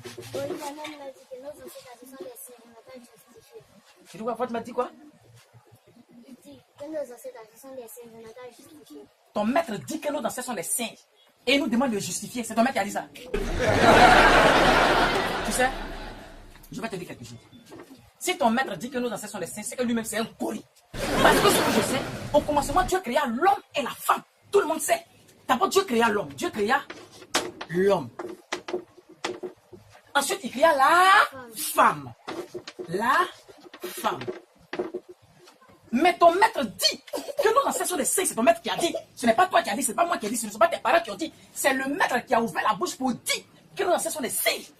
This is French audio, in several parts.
Oui, la même m'a dit que nos ancêtres sont des singes, on n'a pas justifié. Tu dis quoi? Votre m'a dit quoi? Il dit que nos ancêtres sont des singes, on n'a pas justifié. Ton maître dit que nos ancêtres sont des singes. Et il nous demande de justifier. C'est ton maître qui a dit ça. Tu sais, je vais te dire quelque chose. Si ton maître dit que nos ancêtres sont des singes, c'est que lui-même c'est un gorille. Parce que ce que je sais, au commencement, Dieu créa l'homme et la femme. Tout le monde sait. D'abord, Dieu créa l'homme. Dieu créa l'homme. Ensuite, il créa la femme. La femme. Mais ton maître dit que nos ancêtres sont des singes. C'est ton maître qui a dit. Ce n'est pas toi qui as dit, ce n'est pas moi qui ai dit, ce ne sont pas tes parents qui ont dit. C'est le maître qui a ouvert la bouche pour dire que nos ancêtres sont des singes.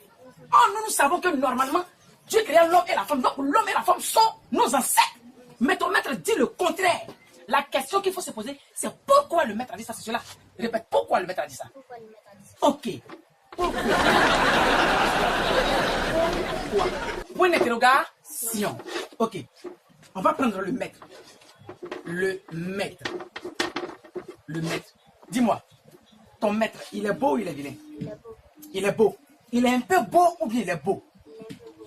Oh, nous savons que normalement, Dieu créa l'homme et la femme. Donc l'homme et la femme sont nos ancêtres. Mais ton maître dit le contraire. La question qu'il faut se poser, c'est pourquoi le maître a dit ça, c'est cela. Répète, pourquoi le maître a dit ça? Pourquoi le maître a dit ça? Ok. Pourquoi? Pourquoi? Point d'interrogation. Ok. On va prendre le maître. Le maître. Le maître. Dis-moi, ton maître, il est beau ou il est vilain? Il est beau. Il est beau. Il est un peu beau ou bien il est beau?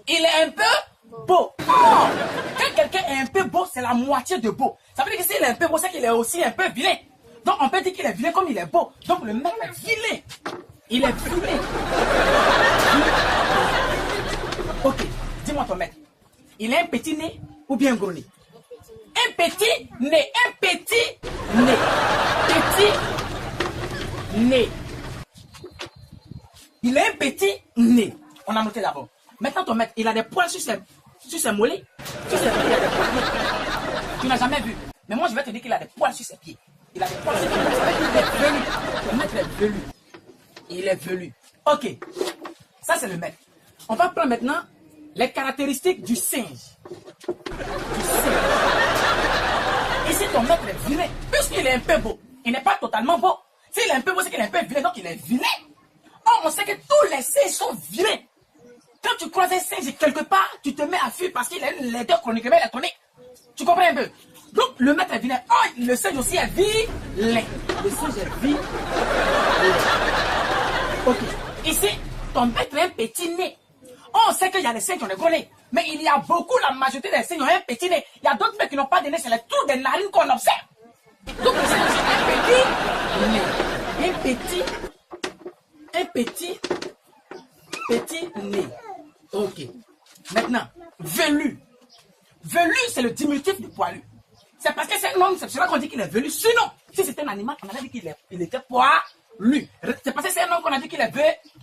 Il est un peu beau. Il est un peu beau. Oh! Quand quelqu'un est un peu beau, c'est la moitié de beau. Ça veut dire que s'il est un peu beau, c'est qu'il est aussi un peu vilain. Donc on peut dire qu'il est vilain comme il est beau. Donc le maître est vilain. Il est vilain. Ok, dis-moi ton maître. Il a un petit nez ou bien un gros nez? Un petit nez. Un petit nez. Petit nez. Il a un petit nez. On a noté d'abord. Maintenant ton maître, il a des poils sur ses mollets. Sur ses pieds, il a des poils. Tu n'as jamais vu. Mais moi je vais te dire qu'il a des poils sur ses pieds. Il a des poils sur ses pieds. Ça veut dire qu'il est velu. Le maître est velu. Il est velu. Ok. Ça c'est le maître. On va prendre maintenant les caractéristiques du singe. Ici, ton maître est vilain. Puisqu'il est un peu beau, il n'est pas totalement beau. S'il est un peu beau, c'est qu'il est un peu vilain, donc il est vilain. Or, on sait que tous les singes sont vilains. Quand tu croises un singe quelque part, tu te mets à fuir parce qu'il a une laideur chroniquement électronique. Tu comprends un peu? Donc, le maître est vilain. Oh, le singe aussi est vilain. Le singe est vilain. Ok. Ici, ton maître a un petit nez. On sait qu'il y a des singes qui ont des gros nez. Mais il y a beaucoup, la majorité des singes qui ont un petit nez. Il y a d'autres mecs qui n'ont pas de nez, c'est les trous des narines qu'on observe. Donc le singe aussi a un petit nez. Ok. Maintenant, velu. Velu, c'est le diminutif de poilu. C'est parce que c'est un homme, c'est pour ça qu'on dit qu'il est velu. Sinon, si c'était un animal, on aurait dit qu'il était poilu. C'est parce que c'est un homme qu'on a dit qu'il est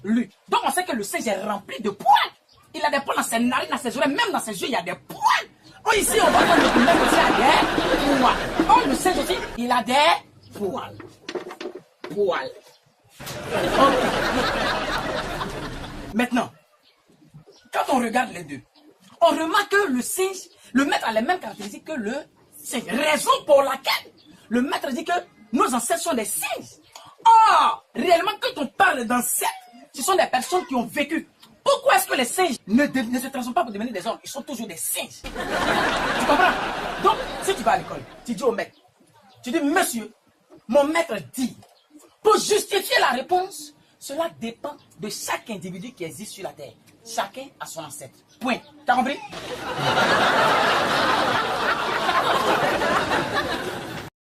velu. Donc on sait que le singe est rempli de poils. Il a des poils dans ses narines, dans ses oreilles, même dans ses yeux, il y a des poils. Oh, ici, on va voir le même aussi a des poils. Oh, le singe aussi, il a des poils. Poils. Ok. Maintenant, quand on regarde les deux, on remarque que le singe, le maître a les mêmes caractéristiques que le singe. Raison pour laquelle le maître dit que nos ancêtres sont des singes. Or, réellement, quand on parle d'ancêtres, ce sont des personnes qui ont vécu. Pourquoi est-ce que les singes ne se transforment pas pour devenir des hommes? Ils sont toujours des singes. Tu comprends? Donc, si tu vas à l'école, tu dis au maître, tu dis, monsieur, mon maître dit, pour justifier la réponse, cela dépend de chaque individu qui existe sur la terre. Chacun a son ancêtre. Point. T'as compris?